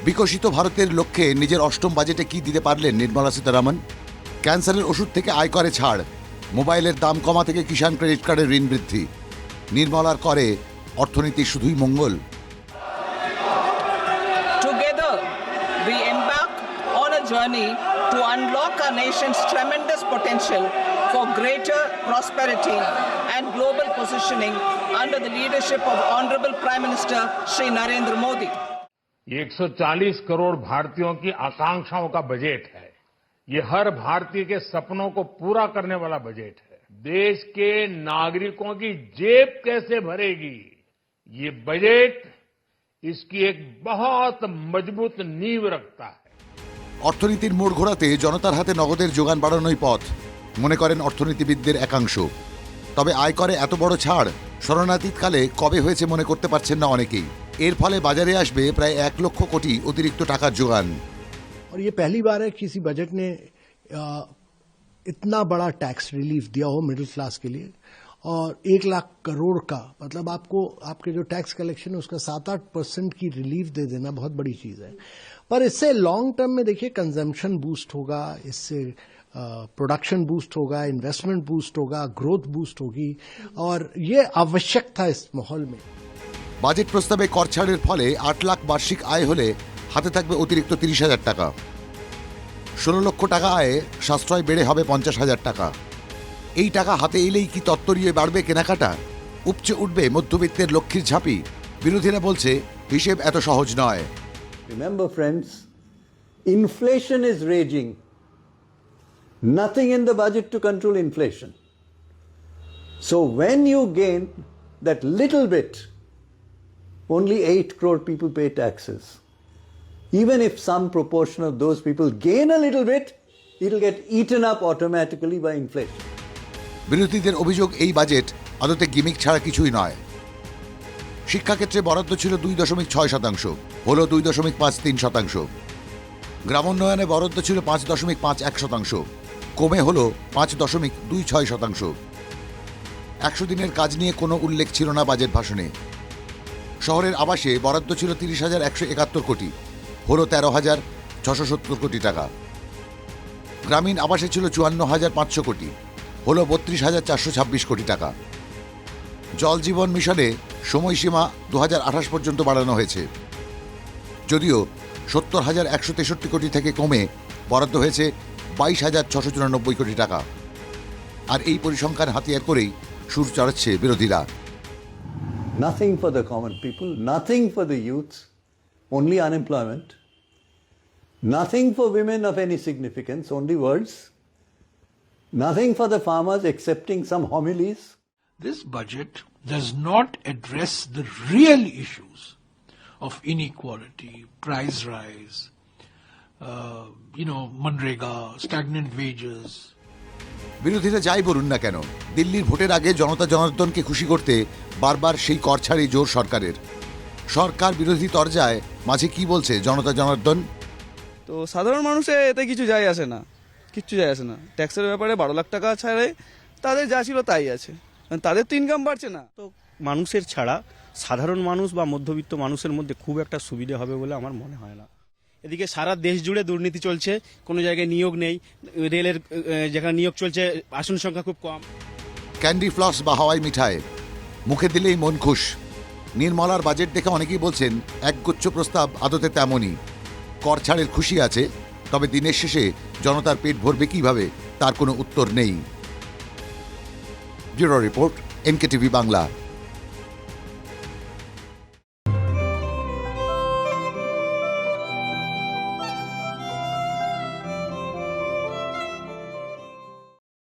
বিকশিত ভারতের লক্ষ্যে নিজের অষ্টম বাজেটে কি দিতে পারলেন নির্মলা সীতারামন? ক্যান্সারের ওষুধ থেকে আয়করে ছাড়, মোবাইলের দাম কমা থেকে কিষাণ ক্রেডিট কার্ডের ঋণ বৃদ্ধি। নির্মলার করে অর্থনীতির শুধুই মঙ্গল। Together, we embark on a journey to unlock our nation's tremendous potential for greater prosperity and global positioning under the leadership of Honorable Prime Minister Shri Narendra Modi. ये 140 करोड़ भारतीयों की आकांक्षाओं का बजट है। ये हर भारतीय के सपनों को पूरा करने वाला बजट है। देश के नागरिकों की जेब कैसे भरेगी, ये बजट इसकी एक बहुत मजबूत नींव रखता है। অর্থনীতির মোড় ঘোরাতে জনতার হাতে নগদের যোগান বাড়ানোই পথ মনে করেন অর্থনীতিবিদদের একাংশ। তবে আয়করে এত বড় ছাড় শরণাতীতকালে কবে হয়েছে মনে করতে পারছেন না অনেকেই। এর ফলে বাজারে আসবে প্রায় 1 লক্ষ কোটি অতিরিক্ত টাকার যোগান। और ये पहली बार है किसी बजट ने इतना बड़ा टैक्स रिलीफ दिया हो मिडिल क्लास के लिए, और 1 लाख करोड़ का मतलब आपको आपके जो टैक्स कलेक्शन है उसका 7-8% की रिलीफ दे देना बहुत बड़ी चीज है। पर इससे लॉन्ग टर्म में देखिए कंजम्पशन बूस्ट होगा, इससे प्रोडक्शन बूस्ट होगा, इन्वेस्टमेंट बूस्ट होगा, ग्रोथ बूस्ट होगी, और ये आवश्यक था इस माहौल में। বাজেট প্রস্তাবে কর ছাড়ের ফলে 8 লাখ বার্ষিক আয় হলে হাতে থাকবে অতিরিক্ত 30,000 টাকা। 16 লক্ষ টাকা আয়ে সাশ্রয় বেড়ে হবে 50,000 টাকা। এই টাকা হাতে এলেই কি তত্তরিয়ে বাড়বে কেনাকাটা? উপচে উঠবে মধ্যবিত্তের লক্ষ্মীর ঝাঁপি? বিরোধীরা বলছে হিসেব এত সহজ নয়। Remember, friends, inflation is raging. Nothing in the budget to control inflation. So when you gain that little bit, only 8 crore people pay taxes. Even if some proportion of those people gain a little bit, it'll get eaten up automatically by inflation. বিরোধীদের অভিযোগ এই budget আদতে gimmick ছাড়া কিছুই নয়। শিক্ষাক্ষেত্রে বরাদ্দ ছিল 2.6%, হলো 2.53%। গ্রামোন্নয়নে বরাদ্দ ছিল 5.51%, কমে হলো 5.26%। 100 দিনের কাজ নিয়ে কোনো উল্লেখ ছিল না বাজেট ভাষণে। শহরের আবাসে বরাদ্দ ছিল 30,171 কোটি, হলো 13,670 কোটি টাকা। গ্রামীণ আবাসে ছিল 54,500 কোটি, হলো 32,426 কোটি টাকা। জল জীবন মিশনে সময়সীমা 2028 পর্যন্ত বাড়ানো হয়েছে, যদিও 70,163 কোটি থেকে কমে বরাদ্দ হয়েছে 22,694 কোটি টাকা। আর এই পরিসংখ্যান হাতিয়ার করেই সুর চড়াচ্ছে বিরোধীরা। Nothing for the common people, nothing for the youth, only unemployment. Nothing for women of any significance, only words. Nothing for the farmers excepting some homilies. This budget does not address the real issues of inequality, price rise, Manrega, stagnant wages. বিরোধীরা যাই বলুন না কেন, দিল্লির ভোটের আগে জনতা জনার্দনকে খুশি করতে বারবার সেই কর ছাড়ই জোর সরকারের। সরকার বিরোধী তরজায় মাঝে কি বলছে জনতা জনার্দন? তো সাধারণ মানুষের এতে কিছু যায় আসে না, কিচ্ছু যায় আসে না। ট্যাক্সের ব্যাপারে 12 লাখ টাকা ছাড়ে তাদের যা ছিল তাই আছে, তাদের তো ইনকাম বাড়ছে না। তো মানুষের ছাড়া সাধারণ মানুষ বা মধ্যবিত্ত মানুষের মধ্যে খুব একটা সুবিধা হবে বলে আমার মনে হয় না। এদিকে সারা দেশ জুড়ে দুর্নীতি চলছে, কোনো জায়গায় নিয়োগ নেই, রেলের যেখানে নিয়োগ চলছে আসন সংখ্যা খুব কম। ক্যান্ডি ফ্লস বা হাওয়াই মিঠাই মুখে দিলেই মন খুশ। নির্মলার বাজেট দেখে অনেকেই বলছেন একগুচ্ছ প্রস্তাব আদতে তেমনই। কর ছাড়ের খুশি আছে, তবে দিনের শেষে জনতার পেট ভরবে কিভাবে তার কোনো উত্তর নেই। Bureau report, NKTV Bangla.